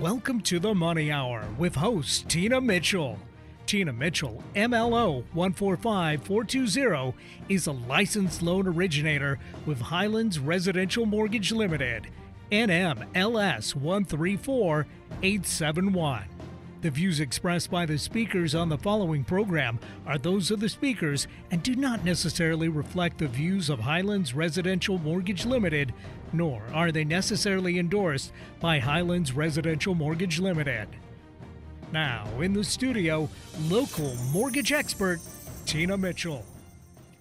Welcome to the Money Hour with host Tina Mitchell. Tina Mitchell, MLO 145420, is a licensed loan originator with Highlands Residential Mortgage Limited, NMLS 134871. The views expressed by the speakers on the following program are those of the speakers and do not necessarily reflect the views of Highlands Residential Mortgage Limited, nor are they necessarily endorsed by Highlands Residential Mortgage Limited. Now, in the studio, local mortgage expert, Tina Mitchell.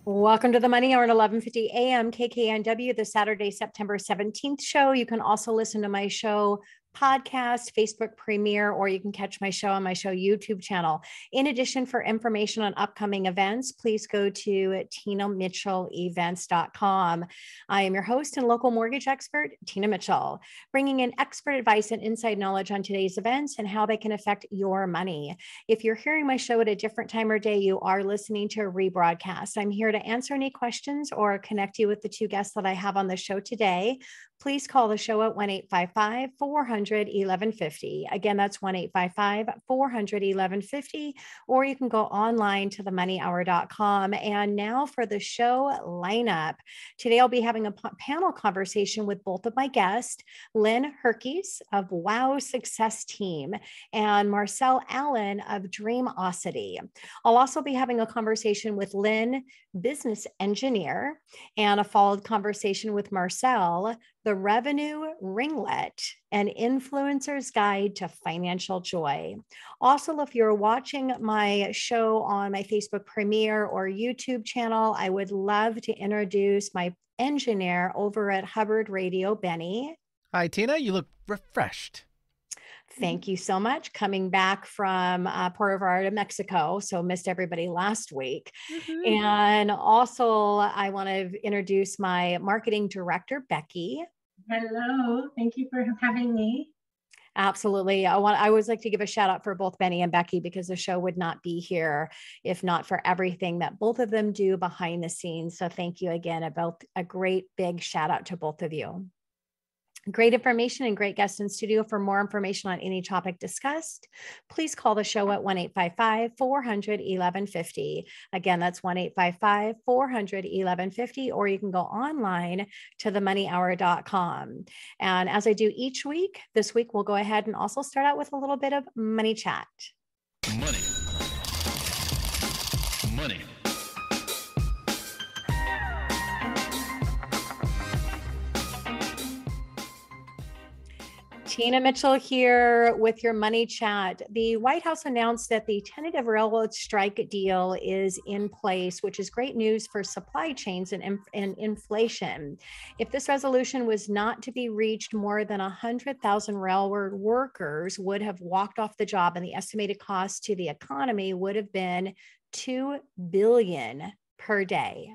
Welcome to the Money Hour at 11:50 a.m. KKNW, the Saturday, September 17th show. You can also listen to my show podcast, Facebook premiere, or you can catch my show on my show YouTube channel. In addition, for information on upcoming events, please go to tinamitchellevents.com. I am your host and local mortgage expert, Tina Mitchell, bringing in expert advice and inside knowledge on today's events and how they can affect your money. If you're hearing my show at a different time or day, you are listening to a rebroadcast. I'm here to answer any questions or connect you with the two guests that I have on the show today. Please call the show at 1-855-400-1150. Again, that's 1-855-400-1150, or you can go online to themoneyhour.com. And now for the show lineup. Today, I'll be having a panel conversation with both of my guests, Lynn Herkes of WOWSuccessTeam and Marcelle Allen of Dreamosity. I'll also be having a conversation with Lynn, Bizness Engineer, and a followed conversation with Marcelle, the Revenue Ringlet, an influencer's guide to financial joy. Also, if you're watching my show on my Facebook premiere or YouTube channel, I would love to introduce my engineer over at Hubbard Radio, Benny. Hi, Tina. You look refreshed. Thank you so much. Coming back from Puerto Vallarta, Mexico, so missed everybody last week. And also, I want to introduce my marketing director, Becky. Hello. Thank you for having me. Absolutely. I always like to give a shout out for both Benny and Becky because the show would not be here if not for everything that both of them do behind the scenes. So thank you again. About a great big shout out to both of you. Great information and great guests in studio. For more information on any topic discussed, please call the show at 1-855-400-1150. Again, that's 1-855-400-1150, or you can go online to themoneyhour.com. And as I do each week, this week we'll go ahead and also start out with a little bit of money chat. Money. Tina Mitchell here with your money chat. The White House announced that the tentative railroad strike deal is in place, which is great news for supply chains and inflation. If this resolution was not to be reached, more than 100,000 railroad workers would have walked off the job, and the estimated cost to the economy would have been $2 billion per day.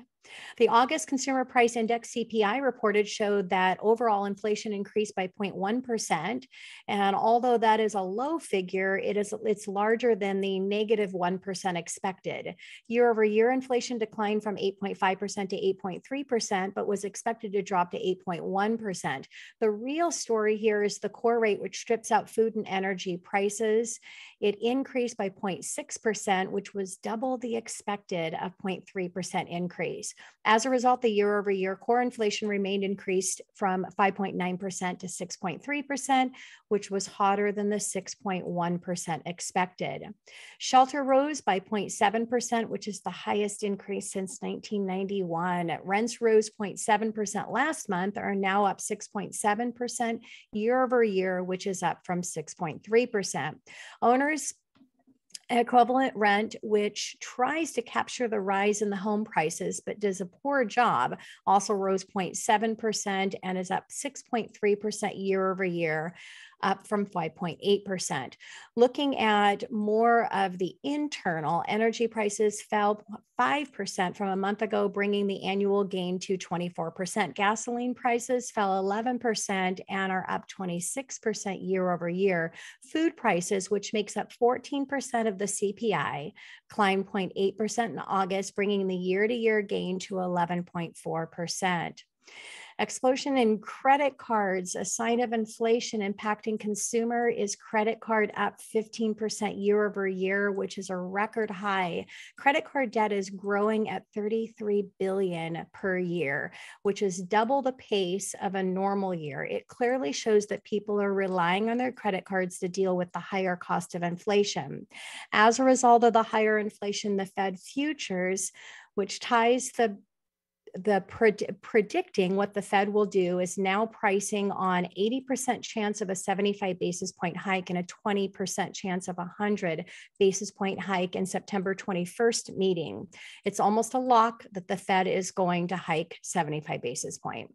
The August Consumer Price Index CPI reported showed that overall inflation increased by 0.1%. And although that is a low figure, it's larger than the negative 1% expected. Year over year, inflation declined from 8.5% to 8.3%, but was expected to drop to 8.1%. The real story here is the core rate, which strips out food and energy prices. It increased by 0.6%, which was double the expected of 0.3% increase. As a result, the year over year core inflation remained increased from 5.9% to 6.3%, which was hotter than the 6.1% expected. Shelter rose by 0.7%, which is the highest increase since 1991. Rents rose 0.7% last month, are now up 6.7% year over year, which is up from 6.3%. Owners equivalent rent, which tries to capture the rise in the home prices, but does a poor job, also rose 0.7% and is up 6.3% year over year, up from 5.8%. Looking at more of the internal, energy prices fell 5% from a month ago, bringing the annual gain to 24%. Gasoline prices fell 11% and are up 26% year over year. Food prices, which makes up 14% of the CPI, climbed 0.8% in August, bringing the year-to-year gain to 11.4%. Explosion in credit cards, a sign of inflation impacting consumer, is credit card up 15% year over year, which is a record high. Credit card debt is growing at 33 billion per year, which is double the pace of a normal year. It clearly shows that people are relying on their credit cards to deal with the higher cost of inflation. As a result of the higher inflation, the Fed futures, which ties predicting what the Fed will do, is now pricing on 80% chance of a 75 basis point hike and a 20% chance of a 100 basis point hike in September 21st meeting. It's almost a lock that the Fed is going to hike 75 basis point.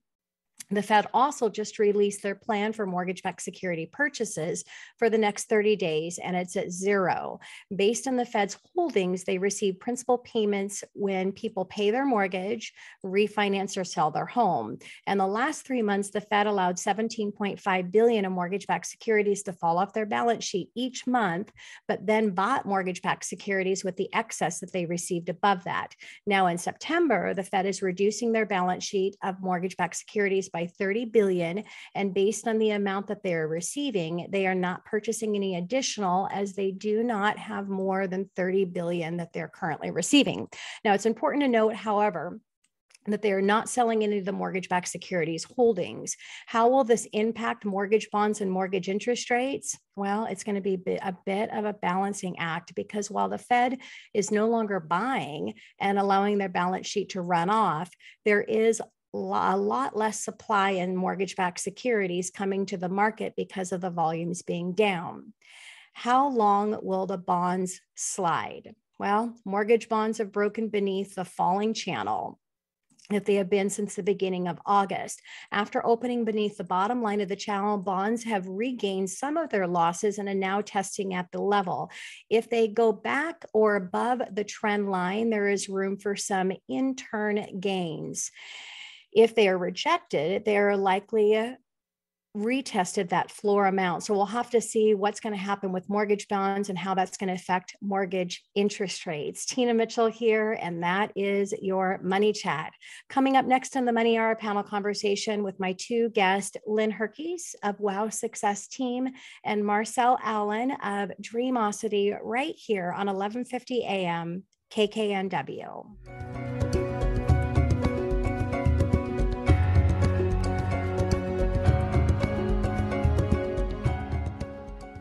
The Fed also just released their plan for mortgage-backed security purchases for the next 30 days, and it's at zero. Based on the Fed's holdings, they receive principal payments when people pay their mortgage, refinance, or sell their home. And the last 3 months, the Fed allowed $17.5 billion in mortgage-backed securities to fall off their balance sheet each month, but then bought mortgage-backed securities with the excess that they received above that. Now in September, the Fed is reducing their balance sheet of mortgage-backed securities by 30 billion. And based on the amount that they are receiving, they are not purchasing any additional, as they do not have more than 30 billion that they're currently receiving. Now, it's important to note, however, that they are not selling any of the mortgage-backed securities holdings. How will this impact mortgage bonds and mortgage interest rates? Well, it's going to be a bit of a balancing act, because while the Fed is no longer buying and allowing their balance sheet to run off, there is a lot less supply in mortgage-backed securities coming to the market because of the volumes being down. How long will the bonds slide? Well, mortgage bonds have broken beneath the falling channel that they have been since the beginning of August. After opening beneath the bottom line of the channel, bonds have regained some of their losses and are now testing at the level. If they go back or above the trend line, there is room for some in-turn gains. If they are rejected, they are likely retested that floor amount. So we'll have to see what's going to happen with mortgage bonds and how that's going to affect mortgage interest rates. Tina Mitchell here, and that is your Money Chat. Coming up next on the Money Hour panel conversation with my two guests, Lynn Herkes of WOWSuccessTeam and Marcelle Allen of Dreamosity, right here on 1150 AM KKNW.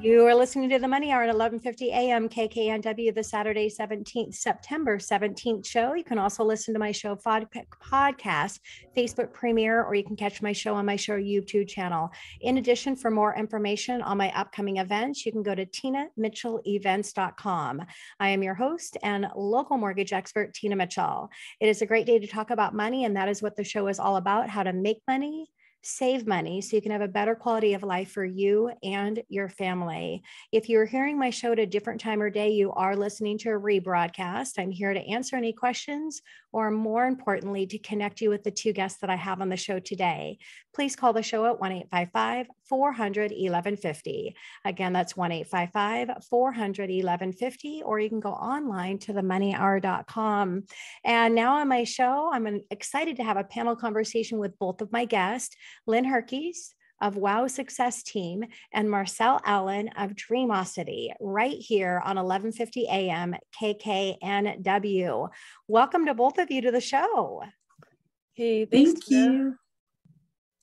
You are listening to the Money Hour at 1150 AM KKNW, the Saturday, September 17th show. You can also listen to my show podcast, Facebook premiere, or you can catch my show on my show YouTube channel. In addition, for more information on my upcoming events, you can go to tinamitchellevents.com. I am your host and local mortgage expert, Tina Mitchell. It is a great day to talk about money, and that is what the show is all about: how to make money, save money, so you can have a better quality of life for you and your family. If you're hearing my show at a different time or day, you are listening to a rebroadcast. I'm here to answer any questions, or more importantly, to connect you with the two guests that I have on the show today. Please call the show at 1-855-400-1150. Again, that's 1-855-400-1150, or you can go online to themoneyhour.com. And now on my show, I'm excited to have a panel conversation with both of my guests, Lynn Herkes of WOWSuccessTeam and Marcelle Allen of Dreamosity, right here on 1150 AM KKNW. Welcome to both of you to the show. Hey, thank you.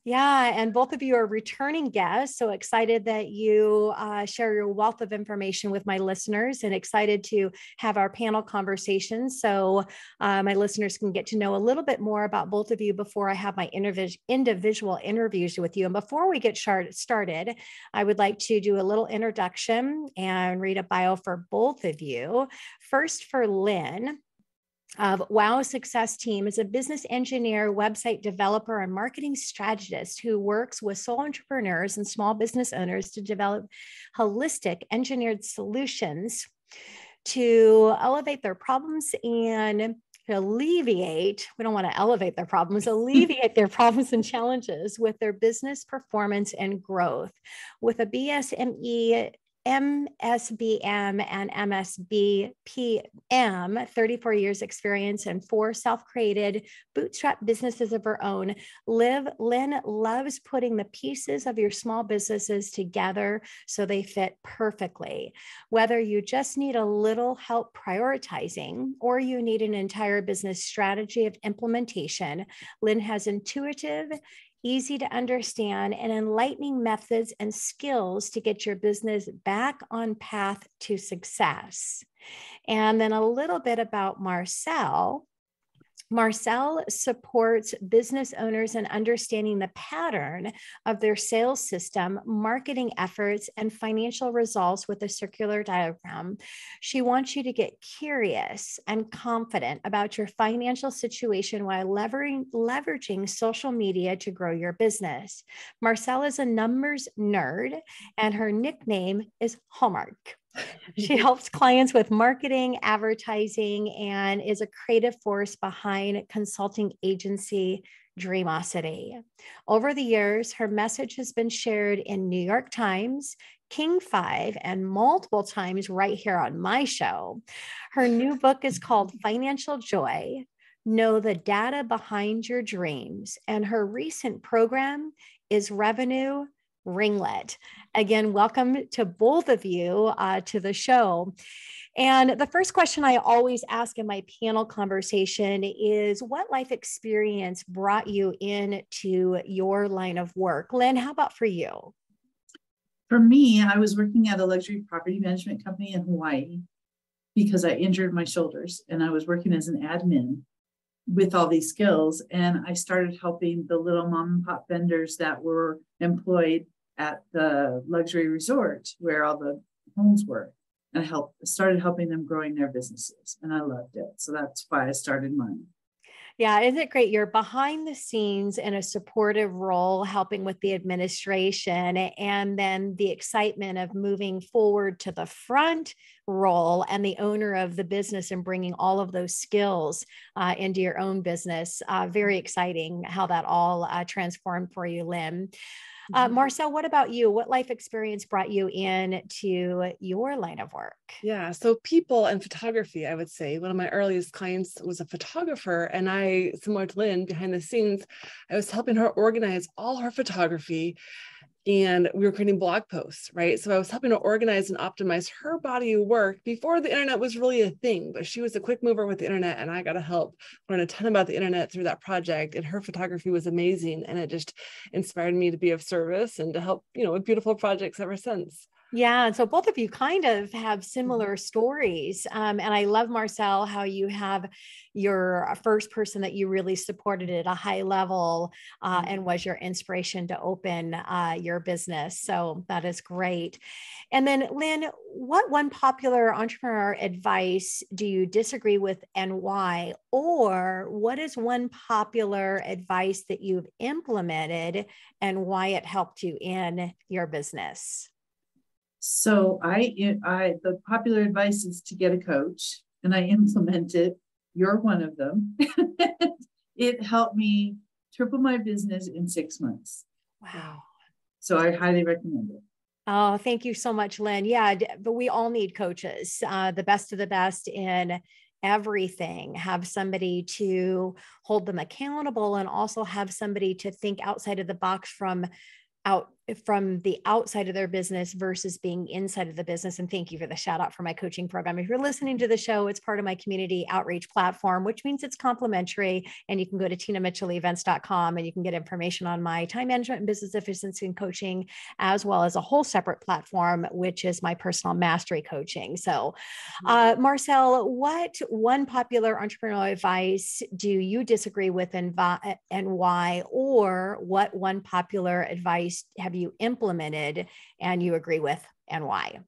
Yeah, and both of you are returning guests, so excited that you share your wealth of information with my listeners, and excited to have our panel conversation so my listeners can get to know a little bit more about both of you before I have my individual interviews with you. And before we get started, I would like to do a little introduction and read a bio for both of you. First, for Lynn of WOWSuccessTeam, is a business engineer, website developer, and marketing strategist who works with sole entrepreneurs and small business owners to develop holistic engineered solutions to elevate their problems and alleviate, we don't want to elevate their problems, alleviate their problems and challenges with their business performance and growth. With a BSME MSBM and MSBPM, 34 years experience and 4 self-created bootstrap businesses of her own. Lynn loves putting the pieces of your small businesses together so they fit perfectly. Whether you just need a little help prioritizing or you need an entire business strategy of implementation, Lynn has intuitive, easy to understand, and enlightening methods and skills to get your business back on path to success. And then a little bit about Marcelle. Marcelle supports business owners in understanding the pattern of their sales system, marketing efforts, and financial results with a circular diagram. She wants you to get curious and confident about your financial situation while leveraging social media to grow your business. Marcelle is a numbers nerd, and her nickname is Hallmark. She helps clients with marketing, advertising, and is a creative force behind consulting agency Dreamosity. Over the years, her message has been shared in New York Times, King 5, and multiple times right here on my show. Her new book is called Financial Joy: Know the Data Behind Your Dreams, and her recent program is Revenue Ringlet. Again, welcome to both of you to the show. And the first question I always ask in my panel conversation is, what life experience brought you into your line of work? Lynn, how about for you? For me, I was working at a luxury property management company in Hawaii because I injured my shoulders, and I was working as an admin with all these skills. And I started helping the little mom and pop vendors that were employed at the luxury resort where all the homes were, and started helping them growing their businesses. And I loved it. So that's why I started mine. Yeah, isn't it great? You're behind the scenes in a supportive role, helping with the administration, and then the excitement of moving forward to the front role and the owner of the business and bringing all of those skills into your own business. Very exciting how that all transformed for you, Lynn. Marcelle, what about you? What life experience brought you into your line of work? Yeah, so people and photography, I would say. One of my earliest clients was a photographer, and I, similar to Lynn, behind the scenes, I was helping her organize all her photography, and we were creating blog posts, right? So I was helping her organize and optimize her body of work before the internet was really a thing, but she was a quick mover with the internet, and I got to help learn a ton about the internet through that project. And her photography was amazing, and it just inspired me to be of service and to help, with beautiful projects ever since. Yeah. And so both of you kind of have similar stories. And I love, Marcelle, how you have your first person that you really supported at a high level and was your inspiration to open your business. So that is great. And then, Lynn, what one popular entrepreneur advice do you disagree with and why? Or what is one popular advice that you've implemented and why it helped you in your business? So the popular advice is to get a coach, and I implement it. You're one of them. It helped me triple my business in 6 months. Wow. So I highly recommend it. Oh, thank you so much, Lynn. Yeah, but we all need coaches, the best of the best in everything. Have somebody to hold them accountable, and also have somebody to think outside of the box from the outside of their business versus being inside of the business. And thank you for the shout out for my coaching program. If you're listening to the show, it's part of my community outreach platform, which means it's complimentary. And you can go to tinamitchellevents.com and you can get information on my time management and business efficiency and coaching, as well as a whole separate platform, which is my personal mastery coaching. So Marcelle, what one popular entrepreneurial advice do you disagree with and why? Or what one popular advice have you implemented and you agree with and why?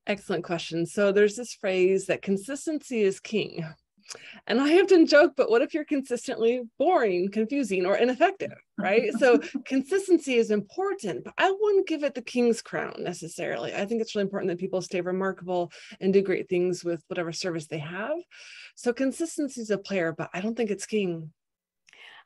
Excellent question. So there's this phrase that consistency is king. And I often joke, but what if you're consistently boring, confusing, or ineffective, right? So consistency is important, but I wouldn't give it the king's crown necessarily. I think it's really important that people stay remarkable and do great things with whatever service they have. So consistency is a player, but I don't think it's king.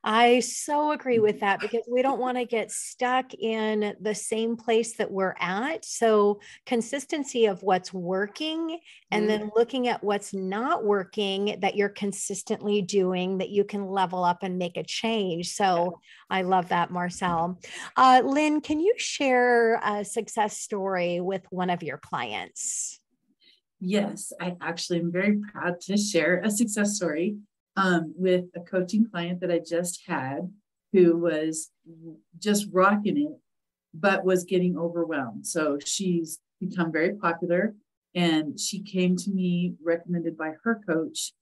I so agree with that because we don't want to get stuck in the same place that we're at. So consistency of what's working and then looking at what's not working that you're consistently doing that you can level up and make a change. So I love that, Marcelle. Lynn, can you share a success story with one of your clients? Yes, I actually am very proud to share a success story with a coaching client that I just had who was just rocking it, but was getting overwhelmed. So she's become very popular and she came to me recommended by her coach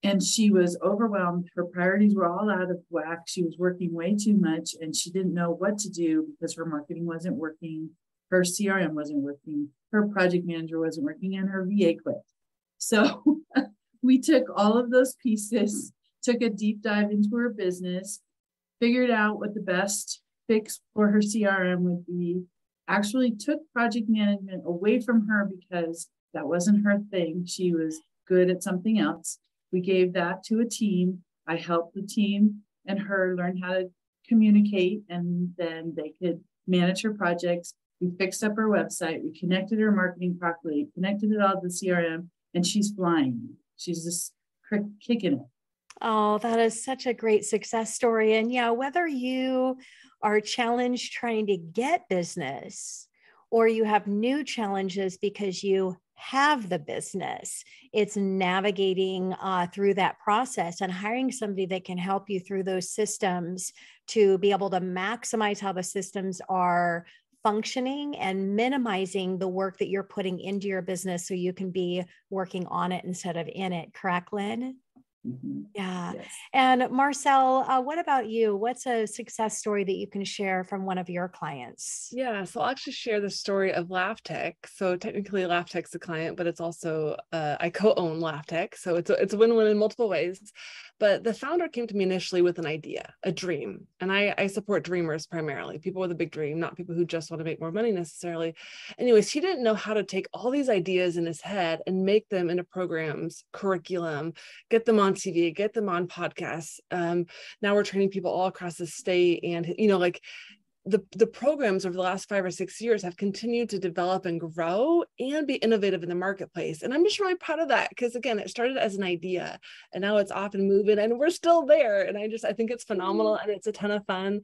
and she was overwhelmed. Her priorities were all out of whack. She was working way too much and she didn't know what to do because her marketing wasn't working. Her CRM wasn't working. Her project manager wasn't working and her VA quit. So we took all of those pieces, took a deep dive into her business, figured out what the best fix for her CRM would be, actually took project management away from her because that wasn't her thing. She was good at something else. We gave that to a team. I helped the team and her learn how to communicate and then they could manage her projects. We fixed up her website. We connected her marketing properly, connected it all to the CRM, and she's flying. She's just kicking it. Oh, that is such a great success story. And yeah, whether you are challenged trying to get business or you have new challenges because you have the business, it's navigating through that process and hiring somebody that can help you through those systems to be able to maximize how the systems are functioning and minimizing the work that you're putting into your business so you can be working on it instead of in it. Correct, Lynn? Yeah. Yes. And Marcelle, what about you? What's a success story that you can share from one of your clients? Yeah, so I'll actually share the story of LaughTech. So technically LaughTech's a client, but it's also, I co-own LaughTech. So it's a win-win in multiple ways. But the founder came to me initially with an idea, a dream. And I support dreamers primarily, people with a big dream, not people who just want to make more money necessarily. Anyways, he didn't know how to take all these ideas in his head and make them into programs, curriculum, get them on TV, get them on podcasts. Now we're training people all across the state and, like the programs over the last 5 or 6 years have continued to develop and grow and be innovative in the marketplace. And I'm just really proud of that because again, it started as an idea and now it's off and moving and we're still there. And I think it's phenomenal and it's a ton of fun.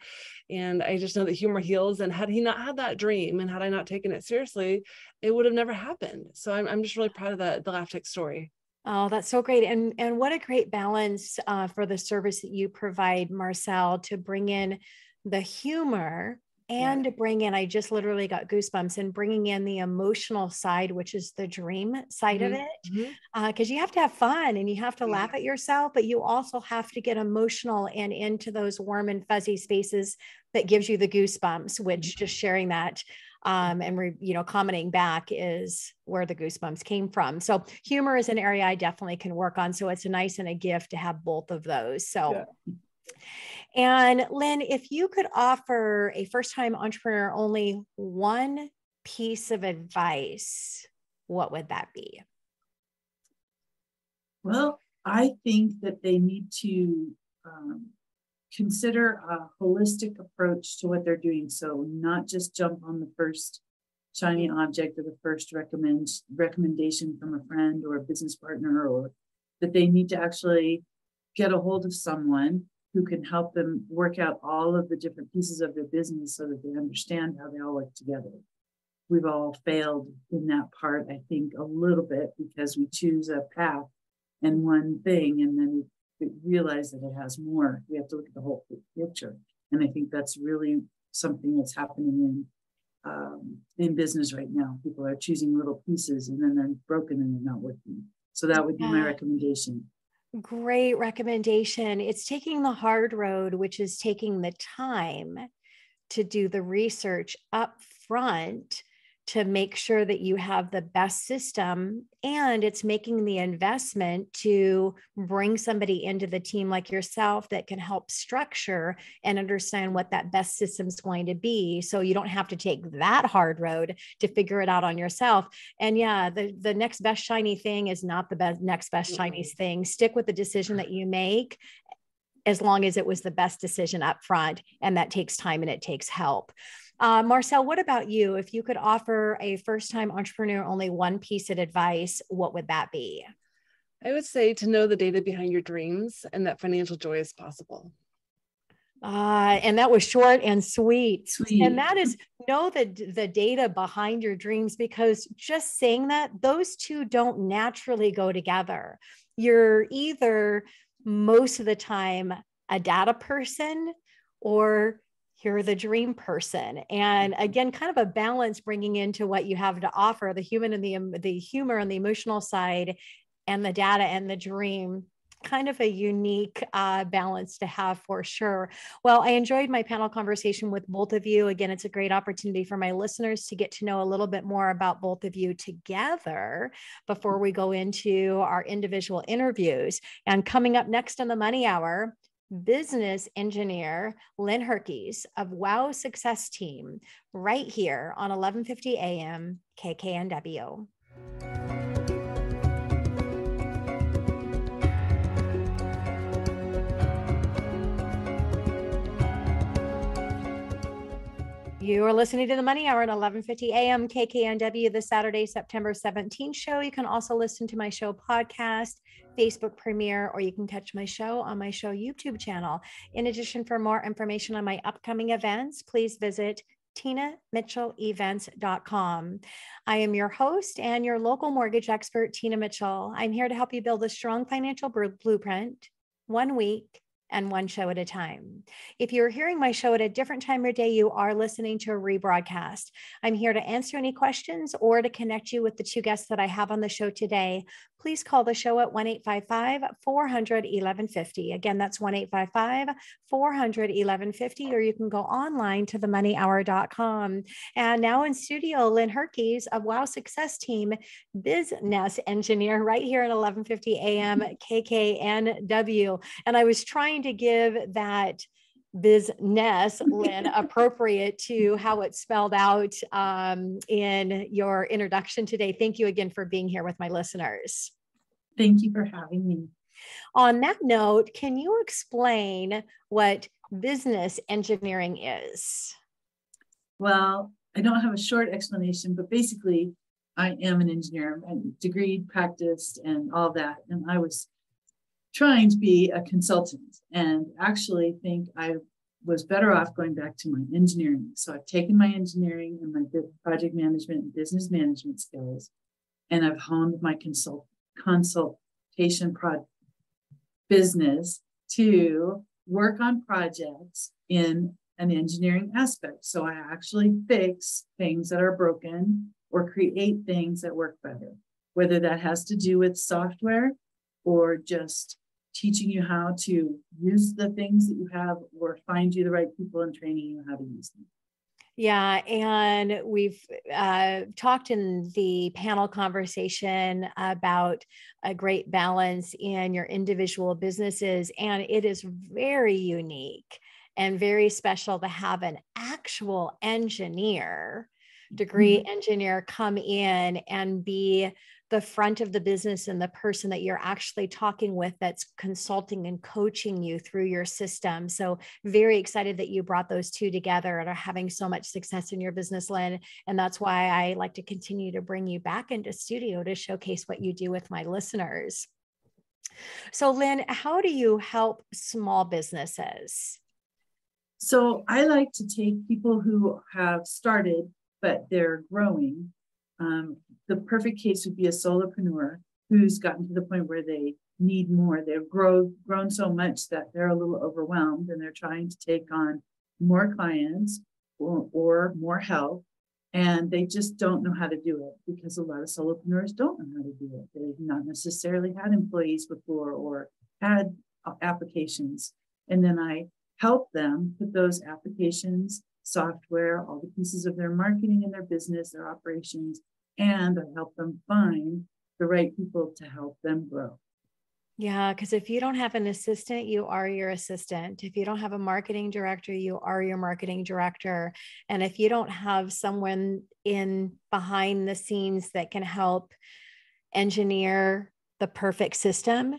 And I just know that humor heals. And had he not had that dream and had I not taken it seriously, it would have never happened. So I'm just really proud of the LaughTech story. Oh, that's so great. And what a great balance for the service that you provide, Marcelle, to bring in the humor and to bring in, I just literally got goosebumps, and bringing in the emotional side, which is the dream side of it. Because you have to have fun and you have to laugh at yourself, but you also have to get emotional and into those warm and fuzzy spaces that gives you the goosebumps, which just sharing that and commenting back is where the goosebumps came from. So humor is an area I definitely can work on. So it's a nice and a gift to have both of those. So, and Lynn, if you could offer a first-time entrepreneur only one piece of advice, what would that be? Well, I think that they need to consider a holistic approach to what they're doing. So not just jump on the first shiny object or the first recommendation from a friend or a business partner, or that they need to actually get a hold of someone who can help them work out all of the different pieces of their business so that they understand how they all work together. We've all failed in that part, I think, a little bit because we choose a path and one thing, and then we realize that it has more. We have to look at the whole picture. And I think that's really something that's happening in business right now. People are choosing little pieces and then they're broken and they're not working. So that would be my recommendation. Great recommendation. It's taking the hard road, which is taking the time to do the research up front to make sure that you have the best system, and it's making the investment to bring somebody into the team like yourself that can help structure and understand what that best system is going to be. So you don't have to take that hard road to figure it out on yourself. And yeah, the next best shiny thing is not the next best shiny thing. Stick with the decision that you make as long as it was the best decision up front. And that takes time and it takes help. Marcelle, what about you? If you could offer a first-time entrepreneur only one piece of advice, what would that be? I would say to know the data behind your dreams and that financial joy is possible. And that was short and sweet. Sweet. And that is know the data behind your dreams, because just saying that, those two don't naturally go together. You're either most of the time a data person or you're the dream person. And again, kind of a balance, bringing into what you have to offer, the human and the humor and the emotional side, and the data and the dream. Kind of a unique balance to have, for sure. Well, I enjoyed my panel conversation with both of you. Again, it's a great opportunity for my listeners to get to know a little bit more about both of you together before we go into our individual interviews. And coming up next on the Money Hour, business engineer Lynn Herkes of WOWSuccessTeam, right here on 1150 AM KKNW. You are listening to the Money Hour at 1150 AM KKNW, the Saturday, September 17th show. You can also listen to my show podcast, Facebook premiere, or you can catch my show on my show YouTube channel. In addition, for more information on my upcoming events, please visit TinaMitchellEvents.com. I am your host and your local mortgage expert, Tina Mitchell. I'm here to help you build a strong financial blueprint, 1 week and one show at a time. If you're hearing my show at a different time of day, you are listening to a rebroadcast. I'm here to answer any questions or to connect you with the two guests that I have on the show today. Please call the show at 1-855-400-1150. Again, that's 1-855-400-1150, or you can go online to themoneyhour.com. And now in studio, Lynn Herkes of WOWSuccessTeam, business engineer, right here at 1150 AM KKNW. And I was trying to give that business, Lynn, appropriate to how it's spelled out in your introduction today. Thank you again for being here with my listeners. Thank you for having me. On that note, can you explain what business engineering is? Well, I don't have a short explanation, but basically I am an engineer. I'm degreed, practiced, and all that. And I was trying to be a consultant and actually think I was better off going back to my engineering. So I've taken my engineering and my project management and business management skills, and I've honed my consultation business to work on projects in an engineering aspect. So I actually fix things that are broken or create things that work better, whether that has to do with software or just teaching you how to use the things that you have, or find you the right people and training you how to use them. Yeah, and we've talked in the panel conversation about a great balance in your individual businesses, and it is very unique and very special to have an actual engineer, degree engineer, come in and be the front of the business and the person that you're actually talking with that's consulting and coaching you through your system. So very excited that you brought those two together and are having so much success in your business, Lynn. And that's why I like to continue to bring you back into studio to showcase what you do with my listeners. So Lynn, how do you help small businesses? So I like to take people who have started, but they're growing. The perfect case would be a solopreneur who's gotten to the point where they need more. They've grown so much that they're a little overwhelmed and they're trying to take on more clients or more help. And they just don't know how to do it because a lot of solopreneurs don't know how to do it. They've not necessarily had employees before or had applications. And then I help them put those applications, software, all the pieces of their marketing and their business, their operations, and I help them find the right people to help them grow. Yeah, because if you don't have an assistant, you are your assistant. If you don't have a marketing director, you are your marketing director. And if you don't have someone in behind the scenes that can help engineer the perfect system,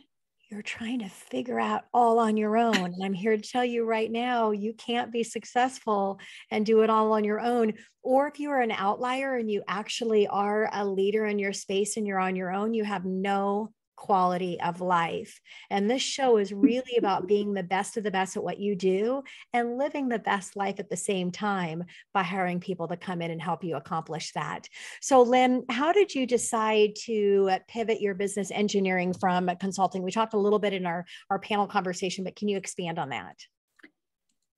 you're trying to figure out all on your own. And I'm here to tell you right now, you can't be successful and do it all on your own. Or if you are an outlier and you actually are a leader in your space and you're on your own, you have no quality of life. And this show is really about being the best of the best at what you do and living the best life at the same time by hiring people to come in and help you accomplish that. So Lynn, how did you decide to pivot your business engineering from consulting? We talked a little bit in our panel conversation, but can you expand on that?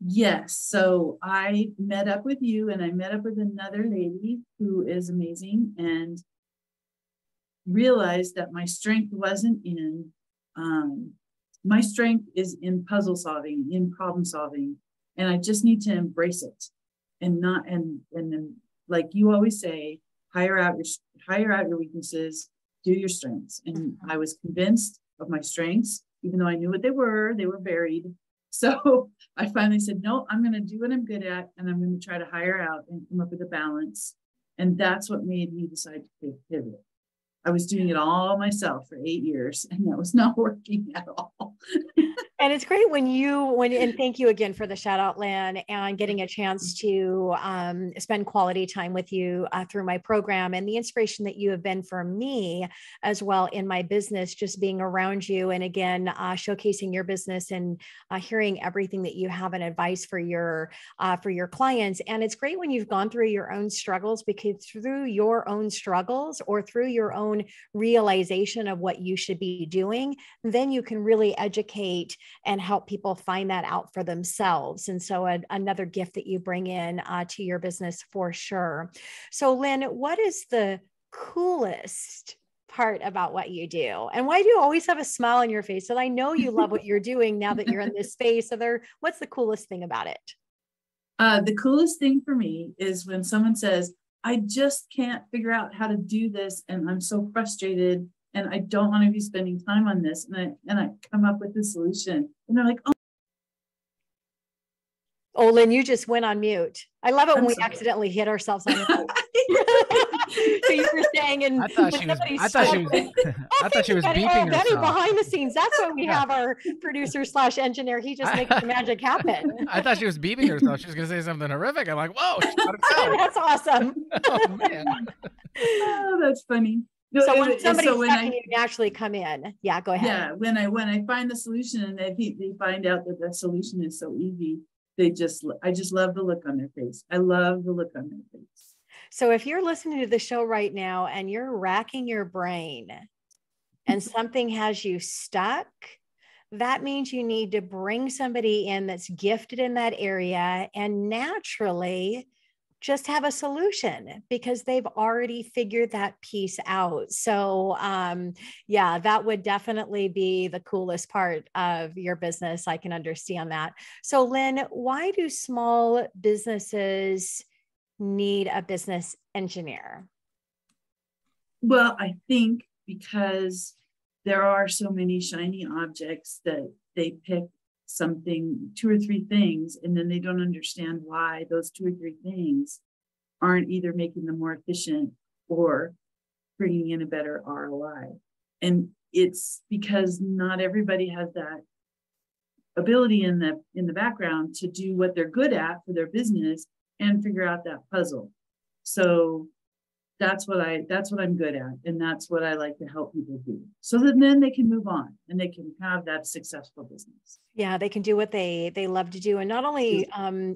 Yes. So I met up with you and I met up with another lady who is amazing and realized that my strength wasn't in, my strength is in puzzle solving, in problem solving, and I just need to embrace it and not, and then like you always say, hire out your weaknesses, do your strengths. And I was convinced of my strengths, even though I knew what they were buried. So I finally said, no, I'm going to do what I'm good at. And I'm going to try to hire out and come up with a balance. And that's what made me decide to pivot. I was doing it all myself for 8 years and that was not working at all. And it's great and thank you again for the shout out, Lynn, and getting a chance to spend quality time with you through my program and the inspiration that you have been for me as well in my business, just being around you. And again, showcasing your business and hearing everything that you have and advice for your clients. And it's great when you've gone through your own struggles, because through your own struggles or through your own realization of what you should be doing, then you can really educate and help people find that out for themselves. And so another gift that you bring in to your business for sure. So Lynn, what is the coolest part about what you do? And why do you always have a smile on your face? And I know you love what you're doing now that you're in this space. So what's the coolest thing about it? The coolest thing for me is when someone says, I just can't figure out how to do this. And I'm so frustrated. And I don't want to be spending time on this. And I come up with a solution. And they're like, oh, Lynn, you just went on mute. I love it when we sorry. accidentally hit ourselves on mute. So you were saying, and I thought she was beeping Betty herself. behind the scenes. That's why we have our producer/engineer. He just makes the magic happen. I thought she was beeping herself. She was going to say something horrific. I'm like, whoa, she got it out. That's awesome. Oh, man. Oh, that's funny. No, So when somebody's stuck, you naturally come in. Yeah, go ahead. Yeah, when I find the solution and they find out that the solution is so easy, I just love the look on their face. I love the look on their face. So if you're listening to the show right now and you're racking your brain and something has you stuck, that means you need to bring somebody in that's gifted in that area and naturally just have a solution because they've already figured that piece out. So yeah, that would definitely be the coolest part of your business. I can understand that. So Lynn, why do small businesses need a business engineer? Well, I think because there are so many shiny objects that they pick something, 2 or 3 things, and then they don't understand why those 2 or 3 things aren't either making them more efficient or bringing in a better ROI. And it's because not everybody has that ability in the background to do what they're good at for their business and figure out that puzzle. So that's what I'm good at. And that's what I like to help people do. So that then they can move on and they can have that successful business. Yeah, they can do what they love to do. And not only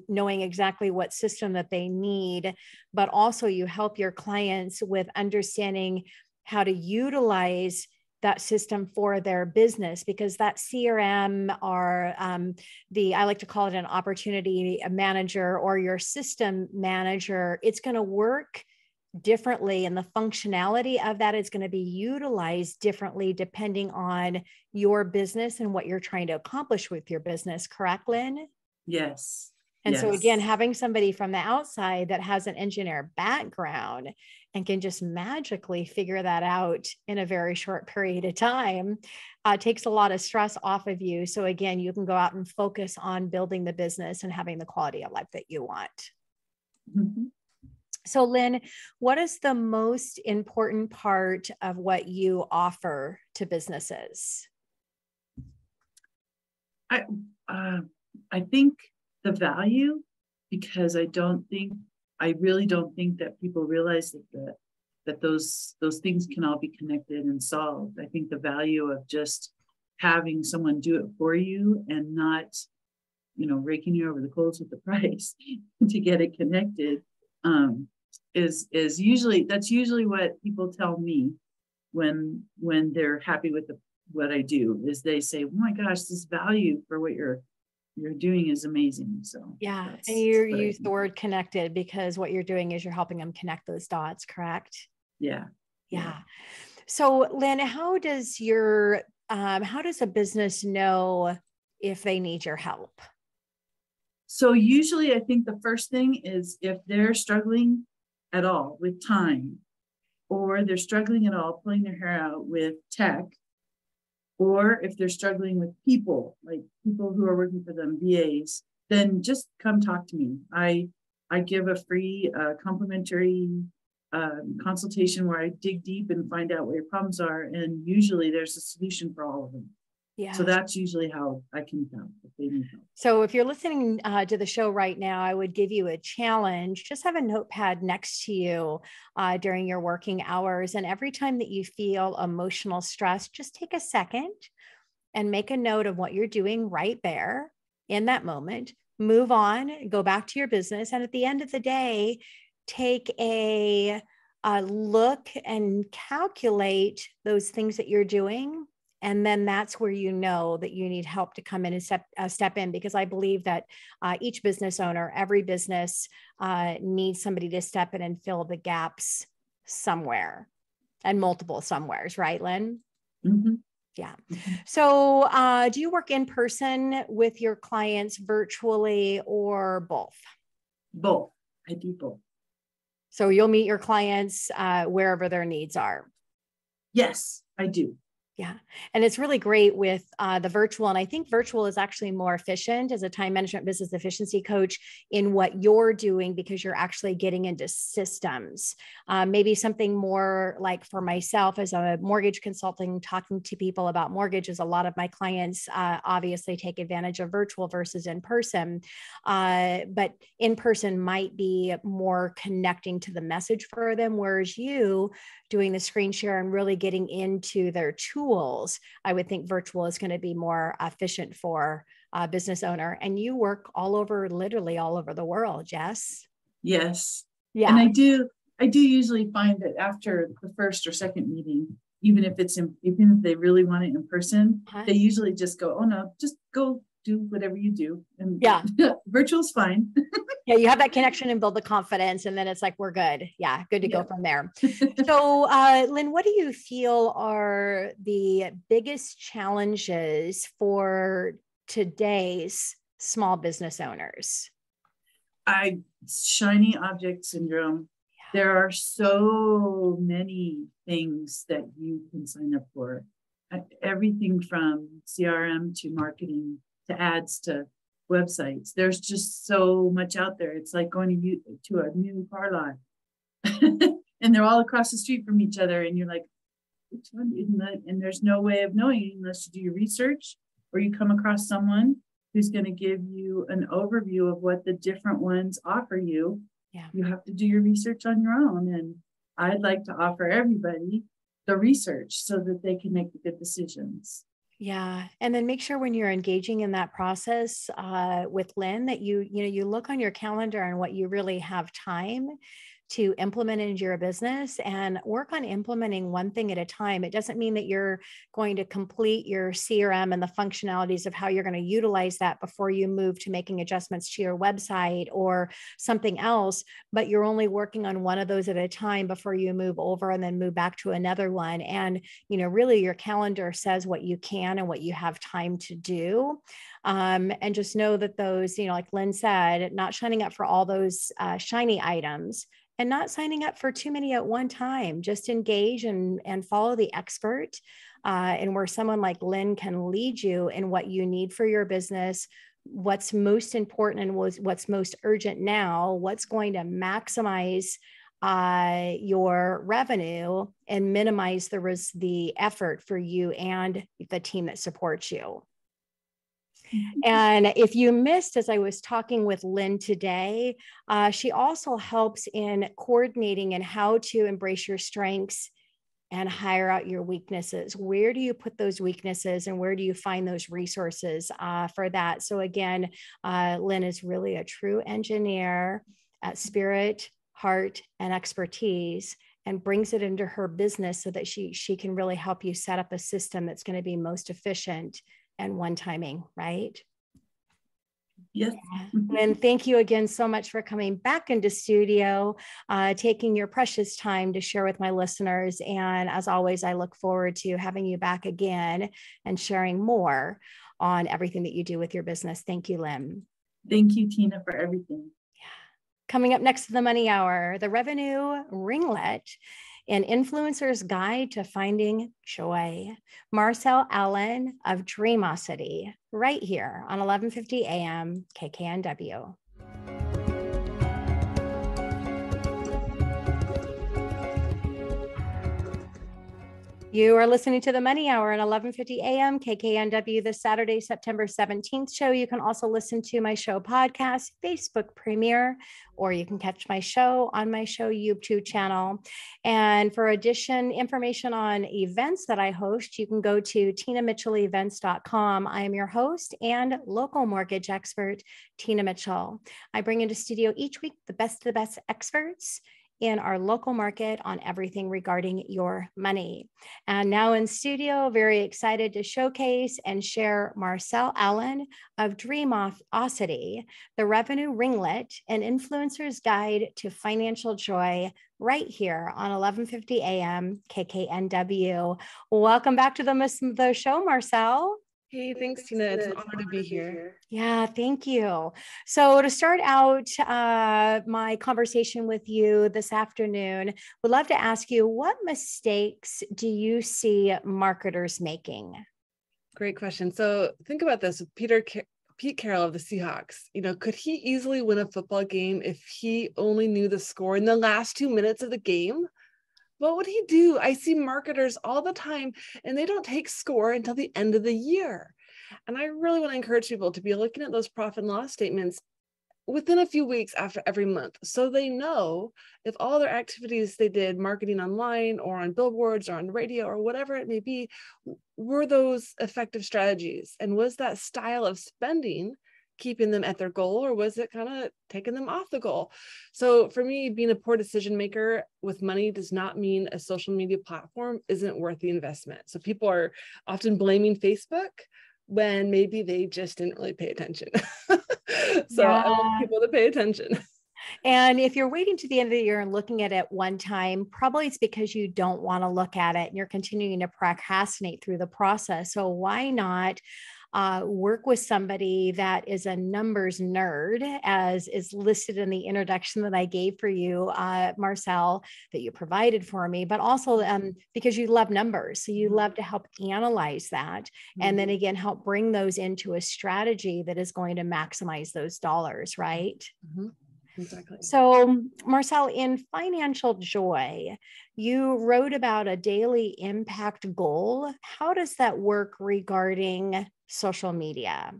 knowing exactly what system that they need, but also you help your clients with understanding how to utilize that system for their business, because that CRM or I like to call it an opportunity manager or your system manager, it's going to work differently. And the functionality of that is going to be utilized differently depending on your business and what you're trying to accomplish with your business. Correct, Lynn? Yes. And yes. so again, having somebody from the outside that has an engineer background and can just magically figure that out in a very short period of time takes a lot of stress off of you. So again, you can go out and focus on building the business and having the quality of life that you want. Mm-hmm. So Lynn, what is the most important part of what you offer to businesses? I I think the value, because I really don't think that people realize that those things can all be connected and solved. I think the value of just having someone do it for you and not, raking you over the coals with the price to get it connected, is that's usually what people tell me when they're happy with what I do, is they say, oh my gosh, this value for what you're doing is amazing. So yeah, and you use the word connected because what you're doing is you're helping them connect those dots, correct? Yeah. So Lynn, how does a business know if they need your help? So usually I think the first thing is if they're struggling at all with time, or they're struggling at all pulling their hair out with tech, or if they're struggling with people, like people who are working for them, VAs, then just come talk to me. I give a free complimentary consultation where I dig deep and find out what your problems are. And usually there's a solution for all of them. Yeah. So that's usually how I can help if they need help. So if you're listening to the show right now, I would give you a challenge. Just have a notepad next to you during your working hours. And every time that you feel emotional stress, just take a second and make a note of what you're doing right there in that moment. Move on, go back to your business. And at the end of the day, take a look and calculate those things that you're doing. And then that's where you know that you need help to come in and step in, because I believe that each business owner, every business needs somebody to step in and fill the gaps somewhere, and multiple somewheres, right, Lynn? Mm-hmm. Yeah. So do you work in person with your clients, virtually, or both? Both. I do both. So you'll meet your clients wherever their needs are. Yes, I do. Yeah. And it's really great with the virtual. And I think virtual is actually more efficient as a time management business efficiency coach in what you're doing, because you're actually getting into systems. Maybe something more like for myself as a mortgage consultant, talking to people about mortgages. A lot of my clients obviously take advantage of virtual versus in person. But in person might be more connecting to the message for them, whereas you doing the screen share and really getting into their tools, I would think virtual is going to be more efficient for a business owner. And you work literally all over the world, Jess? Yes. Yeah. And I do usually find that after the first or second meeting, even if they really want it in person, they usually just go, oh no, just go do whatever you do. And yeah, virtual's fine. Yeah, you have that connection and build the confidence, and then it's like, we're good. Yeah, good to go from there. So, Lynn, what do you feel are the biggest challenges for today's small business owners? Shiny object syndrome. Yeah. There are so many things that you can sign up for. Everything from CRM to marketing to ads to websites. There's just so much out there. It's like going to a new car lot and they're all across the street from each other. And you're like, which one? And there's no way of knowing unless you do your research or you come across someone who's going to give you an overview of what the different ones offer you. Yeah. You have to do your research on your own. And I'd like to offer everybody the research so that they can make the good decisions. Yeah. And then make sure when you're engaging in that process with Lynn that you look on your calendar and what you really have time to implement into your business, and work on implementing one thing at a time. It doesn't mean that you're going to complete your CRM and the functionalities of how you're going to utilize that before you move to making adjustments to your website or something else, but you're only working on one of those at a time before you move over and then move back to another one. And, really your calendar says what you can and what you have time to do. And just know that those, like Lynn said, not signing up for all those shiny items, and not signing up for too many at one time. Just engage and follow the expert, and where someone like Lynn can lead you in what you need for your business, what's most important and what's most urgent now, what's going to maximize your revenue and minimize the effort for you and the team that supports you. And if you missed, as I was talking with Lynn today, she also helps in coordinating and how to embrace your strengths and hire out your weaknesses. Where do you put those weaknesses and where do you find those resources for that? So again, Lynn is really a true engineer at spirit, heart, and expertise, and brings it into her business so that she can really help you set up a system that's going to be most efficient and one timing, right? Yes. And thank you again so much for coming back into studio, taking your precious time to share with my listeners. And as always, I look forward to having you back again and sharing more on everything that you do with your business. Thank you, Lynn. Thank you, Tina, for everything. Coming up next to the Money Hour, the Revenue Ringlet, an influencer's guide to finding joy. Marcelle Allen of Dreamosity, right here on 1150 AM KKNW. You are listening to the Money Hour at 1150 AM KKNW, this Saturday, September 17th show. You can also listen to my show podcast, Facebook premiere, or you can catch my show on my show YouTube channel. And for addition information on events that I host, you can go to tinamitchellevents.com. I am your host and local mortgage expert, Tina Mitchell. I bring into studio each week the best of the best experts in our local market on everything regarding your money. And now in studio, very excited to showcase and share Marcelle Allen of Dreamosity, the Revenue Ringlet, an influencer's guide to financial joy, right here on 1150 AM KKNW. Welcome back to the show, Marcelle. Hey, thanks, Tina. It's an honor to be here. Yeah, thank you. So to start out my conversation with you this afternoon, would love to ask you, what mistakes do you see marketers making? Great question. So think about this with Pete Carroll of the Seahawks. Could he easily win a football game if he only knew the score in the last 2 minutes of the game? What would he do? I see marketers all the time, and they don't take score until the end of the year. And I really want to encourage people to be looking at those profit and loss statements within a few weeks after every month, so they know if all their activities they did, marketing online or on billboards or on radio or whatever it may be, were those effective strategies. And was that style of spending keeping them at their goal, or was it kind of taking them off the goal? So for me, being a poor decision maker with money does not mean a social media platform isn't worth the investment. So people are often blaming Facebook when maybe they just didn't really pay attention. I want people to pay attention. And if you're waiting to the end of the year and looking at it one time, probably it's because you don't want to look at it and you're continuing to procrastinate through the process. So why not work with somebody that is a numbers nerd, as is listed in the introduction that I gave for you, Marcelle, that you provided for me, but also because you love numbers. So you love to help analyze that. And then again, help bring those into a strategy that is going to maximize those dollars, right? Mm-hmm. Exactly. So Marcelle, in Financial Joy, you wrote about a daily impact goal. How does that work regarding social media?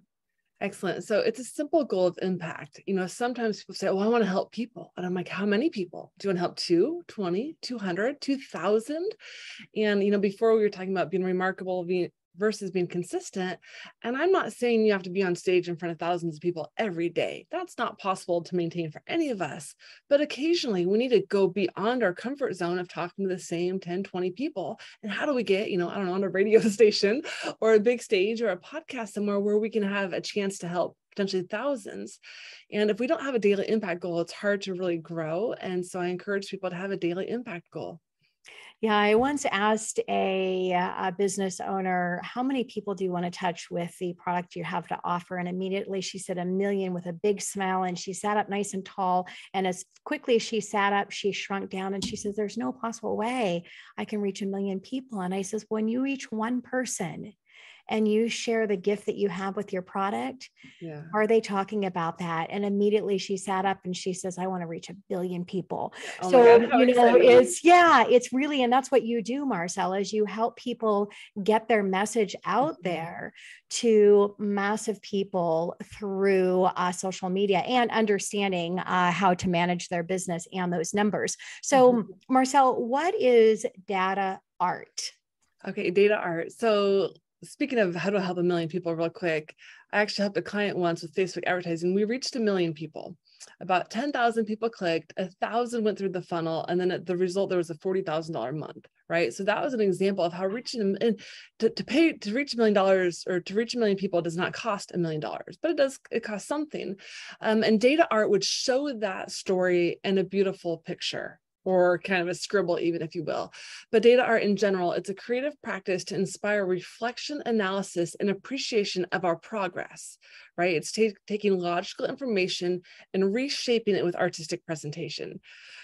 Excellent. So it's a simple goal of impact. Sometimes people say, well, I want to help people. And I'm like, how many people? Do you want to help 2, 20, 200, 2,000? And, before we were talking about being remarkable versus being consistent. And I'm not saying you have to be on stage in front of thousands of people every day. That's not possible to maintain for any of us. But occasionally we need to go beyond our comfort zone of talking to the same 10, 20 people. And how do we get, on a radio station or a big stage or a podcast somewhere where we can have a chance to help potentially thousands? And if we don't have a daily impact goal, it's hard to really grow. And so I encourage people to have a daily impact goal. Yeah, I once asked a business owner, how many people do you want to touch with the product you have to offer? And immediately she said 1 million with a big smile. And she sat up nice and tall. And as quickly as she sat up, she shrunk down and she says, there's no possible way I can reach 1 million people. And I says, when you reach one person and you share the gift that you have with your product, Yeah. are they talking about that? And immediately she sat up and she says, I want to reach 1 billion people. Oh So, my God, how you know, exciting. it's really, and that's what you do, Marcelle, is you help people get their message out there to massive people through social media and understanding how to manage their business and those numbers. So, Marcelle, what is data art? Okay, data art. So speaking of how to help 1 million people real quick, I actually helped a client once with Facebook advertising. We reached 1 million people. About 10,000 people clicked, 1,000 went through the funnel, and then the result, there was a $40,000 a month, right? So that was an example of how reaching them, and to reach $1 million or to reach 1 million people does not cost $1 million, but it costs something. And data art would show that story in a beautiful picture, or kind of a scribble, even, if you will. But data art in general, it's a creative practice to inspire reflection, analysis, and appreciation of our progress, right? It's taking logical information and reshaping it with artistic presentation.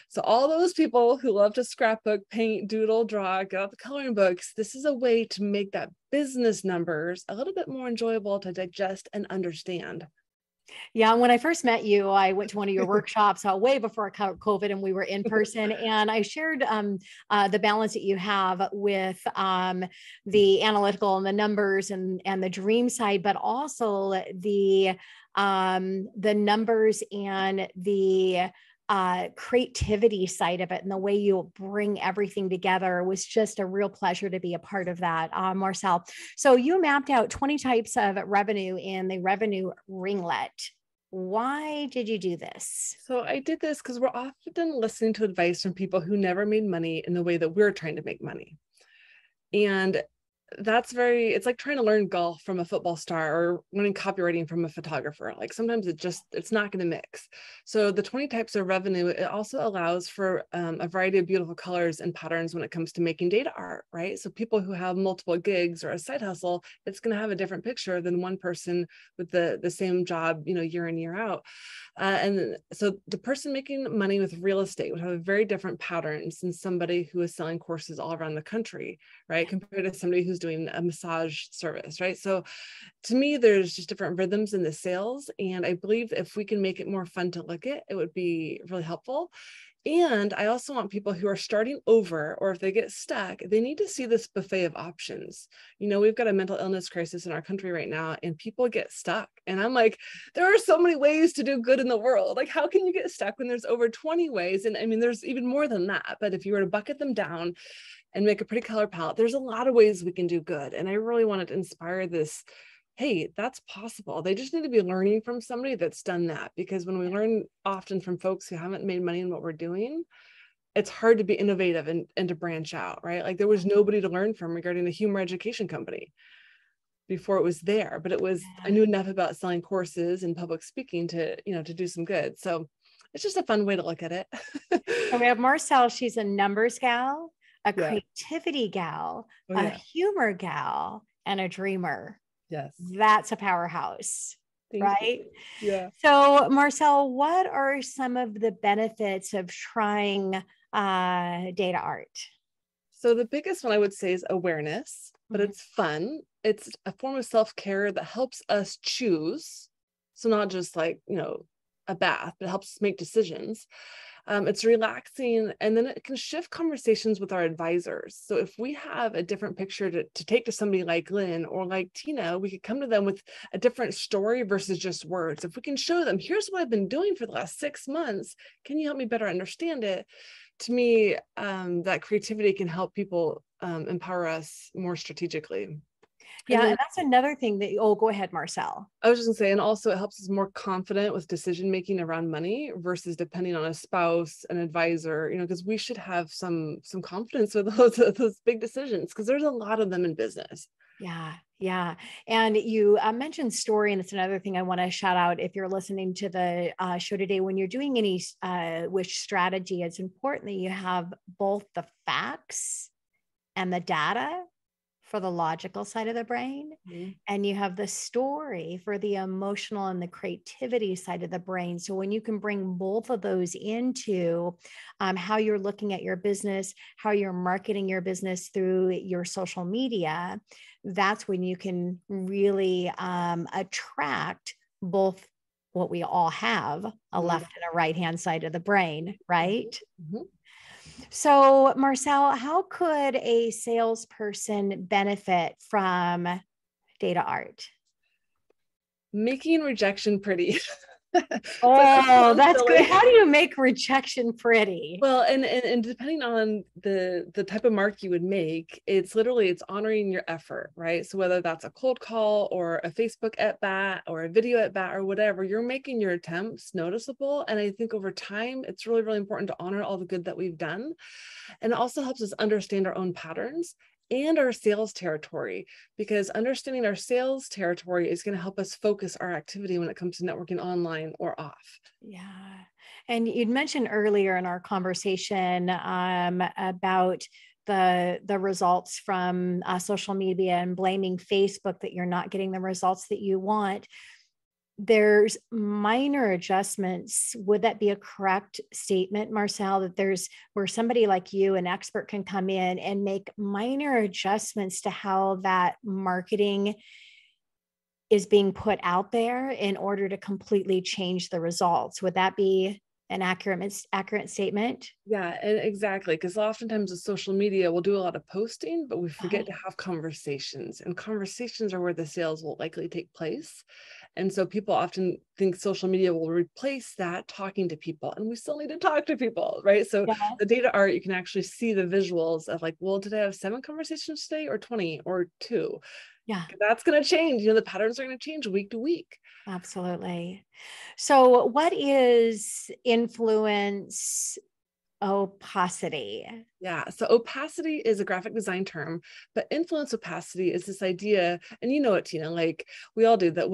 So all those people who love to scrapbook, paint, doodle, draw, get out the coloring books, this is a way to make that business numbers a little bit more enjoyable to digest and understand. Yeah, when I first met you, I went to one of your workshops way before COVID, and we were in person. And I shared the balance that you have with the analytical and the numbers and the dream side, but also the numbers and the creativity side of it, and the way you bring everything together was just a real pleasure to be a part of that, Marcelle. So you mapped out 20 types of revenue in the Revenue Ringlet. Why did you do this? So I did this because we're often listening to advice from people who never made money in the way that we're trying to make money. And it's like trying to learn golf from a football star or learning copywriting from a photographer. Like sometimes it's not going to mix. So the 20 types of revenue, it also allows for a variety of beautiful colors and patterns when it comes to making data art, right? So people who have multiple gigs or a side hustle, it's going to have a different picture than one person with the same job, year in, year out. And so the person making money with real estate would have very different patterns than somebody who is selling courses all around the country, right? Compared to somebody who's doing a massage service, right? So to me, there's just different rhythms in the sales. And I believe if we can make it more fun to look at, it would be really helpful. And I also want people who are starting over, or if they get stuck, they need to see this buffet of options. We've got a mental illness crisis in our country right now, and people get stuck. And I'm like, there are so many ways to do good in the world. Like, how can you get stuck when there's over 20 ways? And I mean, there's even more than that. But if you were to bucket them down and make a pretty color palette, there's a lot of ways we can do good. And I really wanted to inspire this. Hey, that's possible. They just need to be learning from somebody that's done that, because when we learn often from folks who haven't made money in what we're doing, it's hard to be innovative and to branch out, right? Like there was nobody to learn from regarding a humor education company before it was there, but I knew enough about selling courses and public speaking to do some good. So it's just a fun way to look at it. So we have Marcelle. She's a numbers gal, a creativity gal, a humor gal, and a dreamer. Yes. That's a powerhouse, right? You. Yeah. So Marcelle, what are some of the benefits of trying data art? So the biggest one I would say is awareness, but it's fun. It's a form of self-care that helps us choose. So not just like, a bath, but it helps us make decisions. It's relaxing, and then it can shift conversations with our advisors. So if we have a different picture to take to somebody like Lynn or like Tina, we could come to them with a different story versus just words. If we can show them, here's what I've been doing for the last 6 months, can you help me better understand it? To me, that creativity can help people empower us more strategically. Yeah, and that's another thing that, go ahead, Marcelle. I was just gonna say, and also it helps us more confident with decision-making around money versus depending on a spouse, an advisor, because we should have some confidence with those big decisions, because there's a lot of them in business. Yeah. And you mentioned story, and it's another thing I want to shout out. If you're listening to the show today, when you're doing any wish strategy, it's important that you have both the facts and the data for the logical side of the brain, and you have the story for the emotional and the creativity side of the brain. So when you can bring both of those into how you're looking at your business, how you're marketing your business through your social media, that's when you can really attract both what we all have, a left and a right-hand side of the brain, right? So, Marcelle, how could a salesperson benefit from data art? Making rejection pretty. Oh, that's good. How do you make rejection pretty? Well, and depending on the type of mark you would make, it's honoring your effort, right? So whether that's a cold call or a Facebook at bat or a video at bat or whatever, you're making your attempts noticeable. And I think over time, it's really, really important to honor all the good that we've done. And it also helps us understand our own patterns and our sales territory, because understanding our sales territory is going to help us focus our activity when it comes to networking online or off. Yeah. And you'd mentioned earlier in our conversation about the results from social media and blaming Facebook that you're not getting the results that you want. There's minor adjustments. Would that be a correct statement, Marcelle, that there's where somebody like you, an expert, can come in and make minor adjustments to how that marketing is being put out there in order to completely change the results? Would that be an accurate statement? Yeah, and exactly. Because oftentimes with social media, we'll do a lot of posting, but we forget to have conversations, and conversations are where the sales will likely take place. And so people often think social media will replace that talking to people, and we still need to talk to people, right? So the data art, you can actually see the visuals of like, well, did I have 7 conversations today or 20 or 2? Yeah, that's going to change. The patterns are going to change week to week. Absolutely. So what is influence opacity? Yeah, so opacity is a graphic design term, but influence opacity is this idea, and you know it, Tina, like we all do that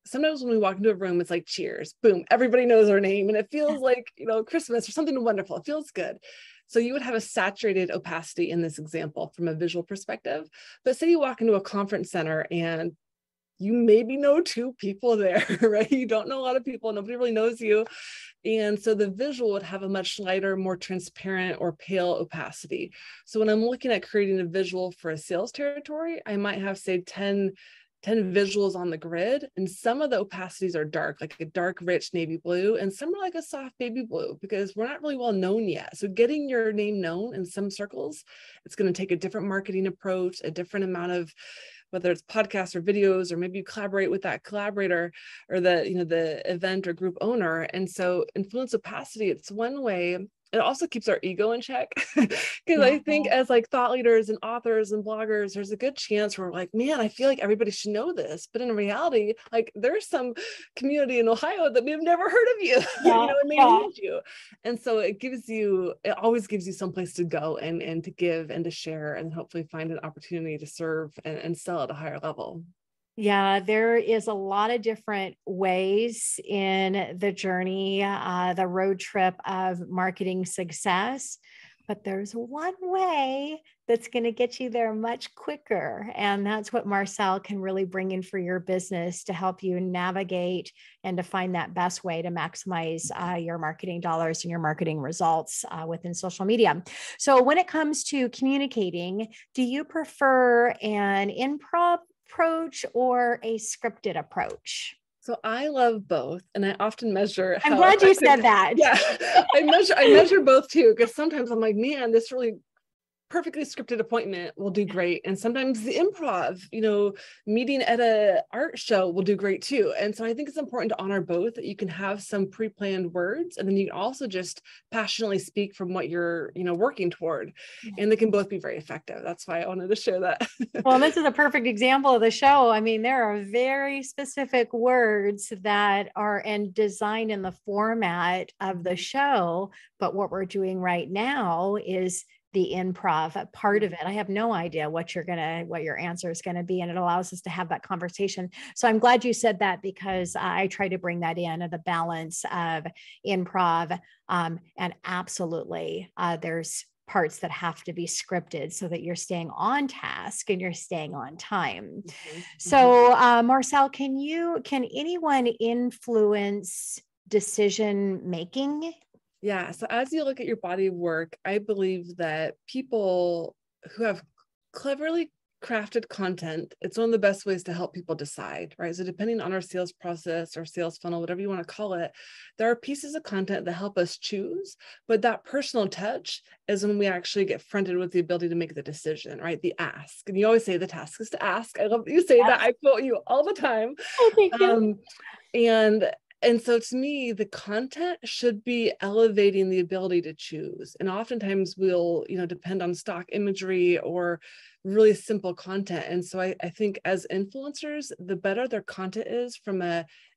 sometimes when we walk into a room, it's like cheers, boom, everybody knows our name, and it feels like, Christmas or something wonderful. It feels good. So you would have a saturated opacity in this example from a visual perspective. But say you walk into a conference center and you maybe know 2 people there, right? You don't know a lot of people. Nobody really knows you. And so the visual would have a much lighter, more transparent or pale opacity. So when I'm looking at creating a visual for a sales territory, I might have, say, 10 visuals on the grid, and some of the opacities are dark, like a dark, rich navy blue, and some are like a soft baby blue, because we're not really well known yet. So getting your name known in some circles, it's going to take a different marketing approach, a different amount of, whether it's podcasts or videos, or maybe you collaborate with that collaborator or the event or group owner. And so influence opacity, it's one way. It also keeps our ego in check, because I think as like thought leaders and authors and bloggers, there's a good chance we're like, man, I feel like everybody should know this. But in reality, like there's some community in Ohio that we've never heard of you, and they need you. And so it always gives you someplace to go and to give and to share, and hopefully find an opportunity to serve and sell at a higher level. Yeah, there is a lot of different ways in the journey, the road trip of marketing success, but there's one way that's going to get you there much quicker. And that's what Marcelle can really bring in for your business to help you navigate and to find that best way to maximize your marketing dollars and your marketing results within social media. So when it comes to communicating, do you prefer an improv approach or a scripted approach? So I love both, and I often measure. I'm glad you said that. Yeah, I measure both too, because sometimes I'm like, man, this really perfectly scripted appointment will do great, and sometimes the improv, meeting at a art show will do great too. And so I think it's important to honor both, that you can have some pre-planned words, and then you can also just passionately speak from what you're working toward, and they can both be very effective. That's why I wanted to share that. Well, this is a perfect example of the show. I mean, there are very specific words that are designed in the format of the show, but what we're doing right now is the improv part of it. I have no idea what your answer is going to be, and it allows us to have that conversation. So I'm glad you said that, because I try to bring that in, the balance of improv, and absolutely there's parts that have to be scripted so that you're staying on task and you're staying on time. So Marcelle, can anyone influence decision making? Yeah. So as you look at your body of work, I believe that people who have cleverly crafted content, it's one of the best ways to help people decide, right? So depending on our sales process or sales funnel, whatever you want to call it, there are pieces of content that help us choose, but that personal touch is when we actually get fronted with the ability to make the decision, right? The ask. And you always say the task is to ask. I love that you say that. I quote you all the time. Oh, thank you. And so to me, the content should be elevating the ability to choose. And oftentimes we'll, depend on stock imagery or really simple content. And so I think as influencers, the better their content is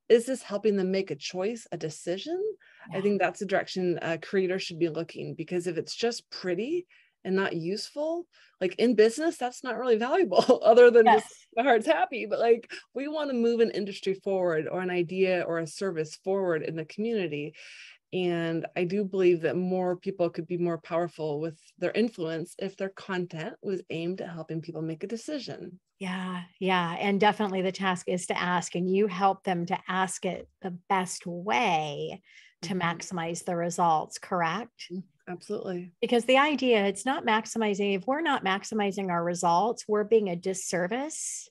is this helping them make a choice, a decision? Yeah. I think that's the direction creators should be looking, because if it's just pretty and not useful, like in business, that's not really valuable other than just my heart's happy. But like, we want to move an industry forward or an idea or a service forward in the community. And I do believe that more people could be more powerful with their influence if their content was aimed at helping people make a decision. Yeah. And definitely the task is to ask, and you help them to ask it the best way to maximize the results, correct? Absolutely. Because the idea, it's not maximizing. If we're not maximizing our results, we're being a disservice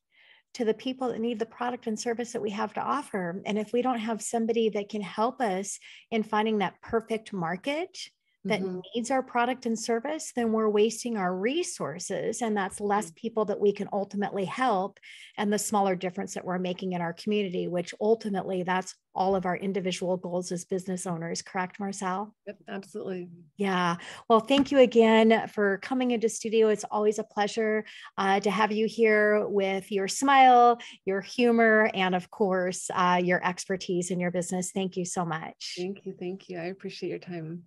to the people that need the product and service that we have to offer. And if we don't have somebody that can help us in finding that perfect market that needs our product and service, then we're wasting our resources, and that's less people that we can ultimately help, and the smaller difference that we're making in our community, which ultimately that's all of our individual goals as business owners. Correct, Marcelle? Yep, absolutely. Yeah. Well, thank you again for coming into studio. It's always a pleasure to have you here with your smile, your humor, and of course, your expertise in your business. Thank you so much. Thank you. I appreciate your time.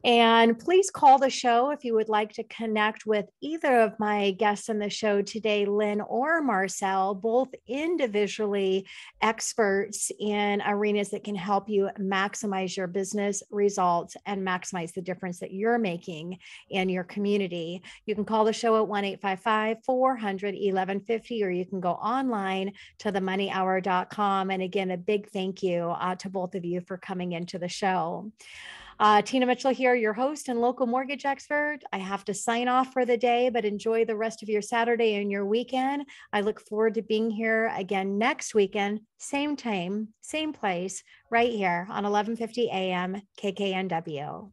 And please call the show if you would like to connect with either of my guests on the show today, Lynn or Marcelle, both individually experts in arenas that can help you maximize your business results and maximize the difference that you're making in your community. You can call the show at 1-855-400-1150, or you can go online to themoneyhour.com. And again, a big thank you to both of you for coming into the show. Tina Mitchell here, your host and local mortgage expert. I have to sign off for the day, but enjoy the rest of your Saturday and your weekend. I look forward to being here again next weekend, same time, same place, right here on 1150 AM KKNW.